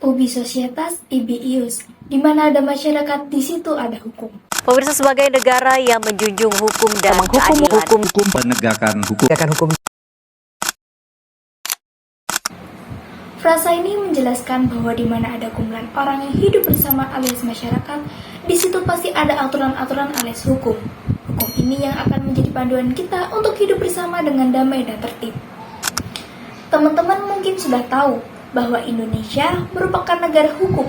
Ubi Societas, ibi ius. Di mana ada masyarakat, di situ ada hukum. Pemirsa, sebagai negara yang menjunjung hukum dan keadilan, hukum penegakan hukum. Frasa ini menjelaskan bahwa di mana ada kumpulan orang yang hidup bersama alias masyarakat, di situ pasti ada aturan-aturan alias hukum. Hukum ini yang akan menjadi panduan kita untuk hidup bersama dengan damai dan tertib. Teman-teman mungkin sudah tahu bahwa Indonesia merupakan negara hukum.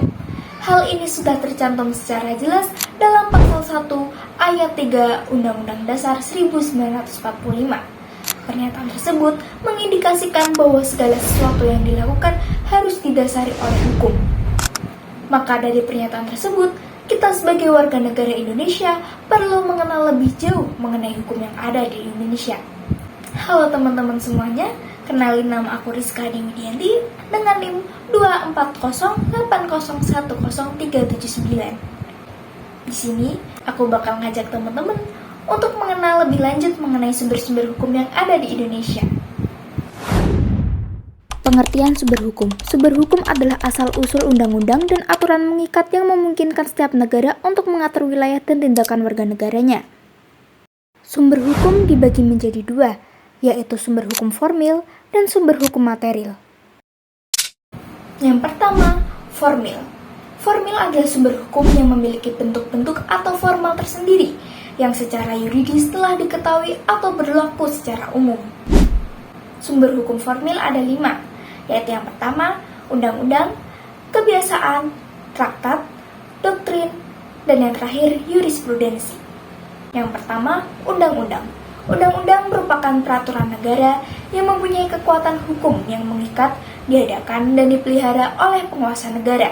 Hal ini sudah tercantum secara jelas dalam pasal 1 ayat 3 Undang-Undang Dasar 1945. Pernyataan tersebut mengindikasikan bahwa segala sesuatu yang dilakukan harus didasari oleh hukum. Maka dari pernyataan tersebut, kita sebagai warga negara Indonesia perlu mengenal lebih jauh mengenai hukum yang ada di Indonesia. Halo teman-teman semuanya, kenalin nama aku Rizka Diwidianti dengan NIM 24080103799. Di sini aku bakal ngajak teman-teman untuk mengenal lebih lanjut mengenai sumber-sumber hukum yang ada di Indonesia. Pengertian sumber hukum. Sumber hukum adalah asal-usul undang-undang dan aturan mengikat yang memungkinkan setiap negara untuk mengatur wilayah dan tindakan warga negaranya. Sumber hukum dibagi menjadi dua, yaitu sumber hukum formil dan sumber hukum material. Yang pertama, formil. Formil adalah sumber hukum yang memiliki bentuk-bentuk atau formal tersendiri yang secara yuridis telah diketahui atau berlaku secara umum. Sumber hukum formil ada 5, yaitu yang pertama, undang-undang, kebiasaan, traktat, doktrin, dan yang terakhir, jurisprudensi. Yang pertama, undang-undang. Undang-undang merupakan peraturan negara yang mempunyai kekuatan hukum yang mengikat, diadakan, dan dipelihara oleh penguasa negara.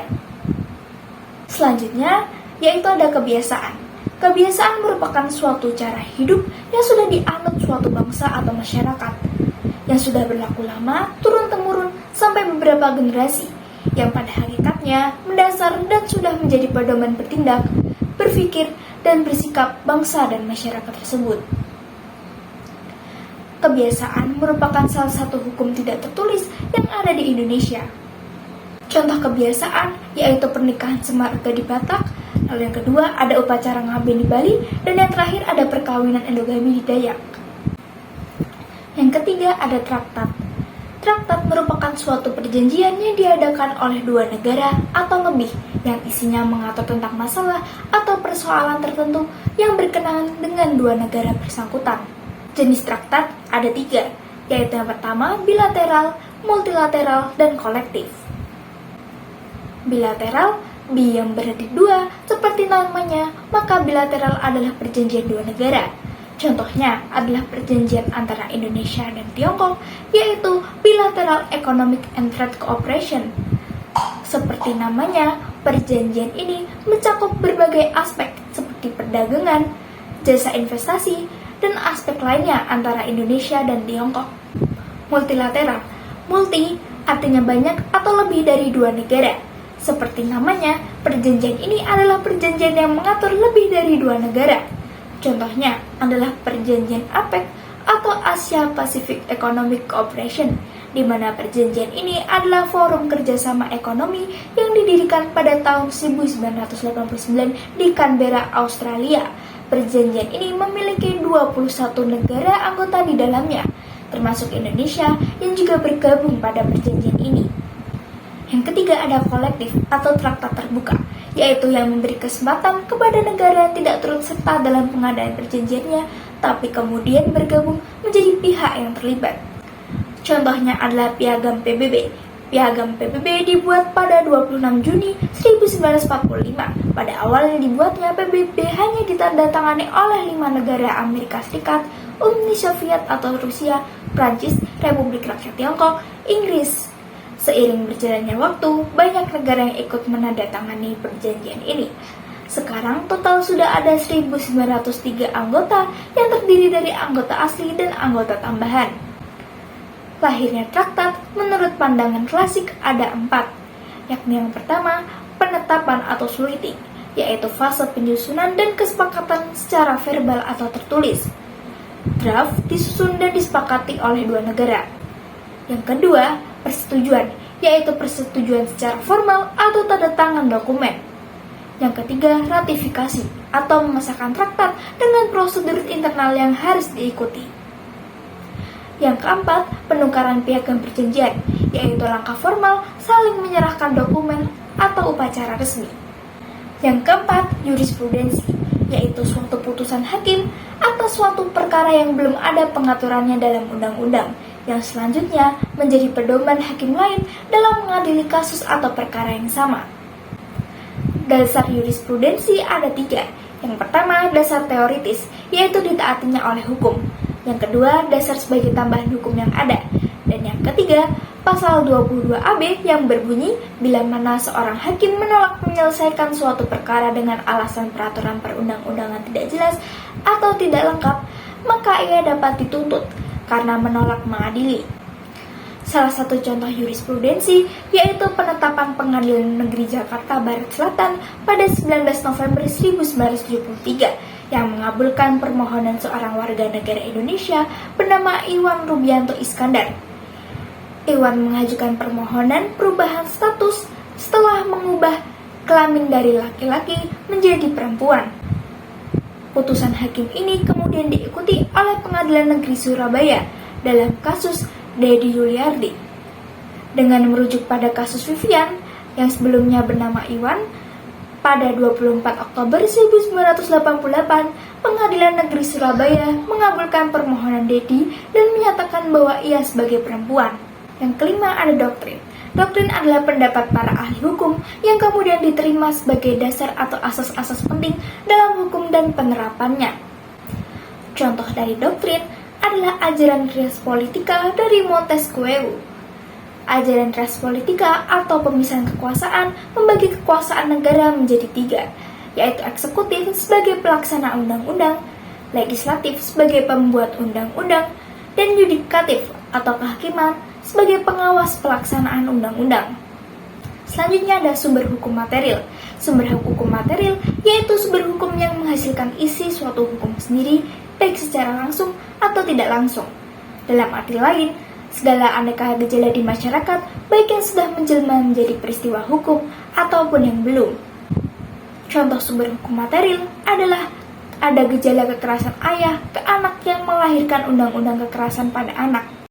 Selanjutnya, yaitu ada kebiasaan. Kebiasaan merupakan suatu cara hidup yang sudah dianut suatu bangsa atau masyarakat, yang sudah berlaku lama, turun-temurun, sampai beberapa generasi, yang pada hakikatnya mendasar dan sudah menjadi pedoman bertindak, berpikir, dan bersikap bangsa dan masyarakat tersebut. Kebiasaan merupakan salah satu hukum tidak tertulis yang ada di Indonesia. Contoh kebiasaan yaitu pernikahan semarga di Batak, lalu yang kedua ada upacara ngaben di Bali, dan yang terakhir ada perkawinan endogami di Dayak. Yang ketiga ada traktat. Traktat merupakan suatu perjanjian yang diadakan oleh dua negara atau lebih yang isinya mengatur tentang masalah atau persoalan tertentu yang berkenaan dengan dua negara bersangkutan. Jenis traktat ada 3, yaitu yang pertama bilateral, multilateral, dan kolektif. Bilateral, bi yang berarti dua, seperti namanya, maka bilateral adalah perjanjian dua negara. Contohnya adalah perjanjian antara Indonesia dan Tiongkok, yaitu Bilateral Economic and Trade Cooperation. Seperti namanya, perjanjian ini mencakup berbagai aspek seperti perdagangan, jasa investasi, dan aspek lainnya antara Indonesia dan Tiongkok. Multilateral, multi artinya banyak atau lebih dari dua negara. Seperti namanya, perjanjian ini adalah perjanjian yang mengatur lebih dari dua negara. Contohnya adalah perjanjian APEC atau Asia Pacific Economic Cooperation, di mana perjanjian ini adalah forum kerjasama ekonomi yang didirikan pada tahun 1989 di Canberra, Australia. Perjanjian ini memiliki 21 negara anggota di dalamnya, termasuk Indonesia yang juga bergabung pada perjanjian ini. Yang ketiga ada kolektif atau traktat terbuka, yaitu yang memberi kesempatan kepada negara yang tidak turut serta dalam pengadaan perjanjiannya, tapi kemudian bergabung menjadi pihak yang terlibat. Contohnya adalah Piagam PBB. Piagam PBB dibuat pada 26 Juni 1945. Pada awalnya dibuatnya, PBB hanya ditandatangani oleh 5 negara Amerika Serikat, Uni Soviet atau Rusia, Prancis, Republik Rakyat Tiongkok, Inggris. Seiring berjalannya waktu, banyak negara yang ikut menandatangani perjanjian ini. Sekarang total sudah ada 1903 anggota yang terdiri dari anggota asli dan anggota tambahan. Lahirnya traktat menurut pandangan klasik ada 4, yakni yang pertama, penetapan atau slighting, yaitu fase penyusunan dan kesepakatan secara verbal atau tertulis. Draft disusun dan disepakati oleh dua negara. Yang kedua, persetujuan, yaitu persetujuan secara formal atau tanda tangan dokumen. Yang ketiga, ratifikasi atau mengesahkan traktat dengan prosedur internal yang harus diikuti. Yang keempat, penukaran piagam perjanjian, yaitu langkah formal saling menyerahkan dokumen atau upacara resmi. Yang keempat, jurisprudensi, yaitu suatu putusan hakim atas suatu perkara yang belum ada pengaturannya dalam undang-undang, yang selanjutnya menjadi pedoman hakim lain dalam mengadili kasus atau perkara yang sama. Dasar jurisprudensi ada 3. Yang pertama, dasar teoritis, yaitu ditaatinya oleh hukum. Yang kedua, dasar sebagai tambahan hukum yang ada. Dan yang ketiga, pasal 22AB yang berbunyi, bila mana seorang hakim menolak menyelesaikan suatu perkara dengan alasan peraturan perundang-undangan tidak jelas atau tidak lengkap, maka ia dapat dituntut karena menolak mengadili. Salah satu contoh jurisprudensi yaitu penetapan Pengadilan Negeri Jakarta Barat Selatan pada 19 November 1973 yang mengabulkan permohonan seorang warga negara Indonesia bernama Iwan Rubianto Iskandar. Iwan mengajukan permohonan perubahan status setelah mengubah kelamin dari laki-laki menjadi perempuan. Putusan hakim ini kemudian diikuti oleh Pengadilan Negeri Surabaya dalam kasus Dedi Yuliardi. Dengan merujuk pada kasus Vivian yang sebelumnya bernama Iwan, pada 24 Oktober 1988, Pengadilan Negeri Surabaya mengabulkan permohonan Dedi dan menyatakan bahwa ia sebagai perempuan. Yang kelima ada doktrin. Doktrin adalah pendapat para ahli hukum yang kemudian diterima sebagai dasar atau asas-asas penting dalam hukum dan penerapannya. Contoh dari doktrin adalah ajaran res politica dari Montesquieu. Ajaran res politica atau pemisahan kekuasaan membagi kekuasaan negara menjadi 3, yaitu eksekutif sebagai pelaksana undang-undang, legislatif sebagai pembuat undang-undang, dan yudikatif atau kehakiman sebagai pengawas pelaksanaan undang-undang. Selanjutnya ada sumber hukum material. Sumber hukum material yaitu sumber hukum yang menghasilkan isi suatu hukum sendiri, baik secara langsung atau tidak langsung. Dalam arti lain, segala aneka gejala di masyarakat, baik yang sudah menjelma menjadi peristiwa hukum ataupun yang belum. Contoh sumber hukum material adalah ada gejala kekerasan ayah ke anak yang melahirkan undang-undang kekerasan pada anak.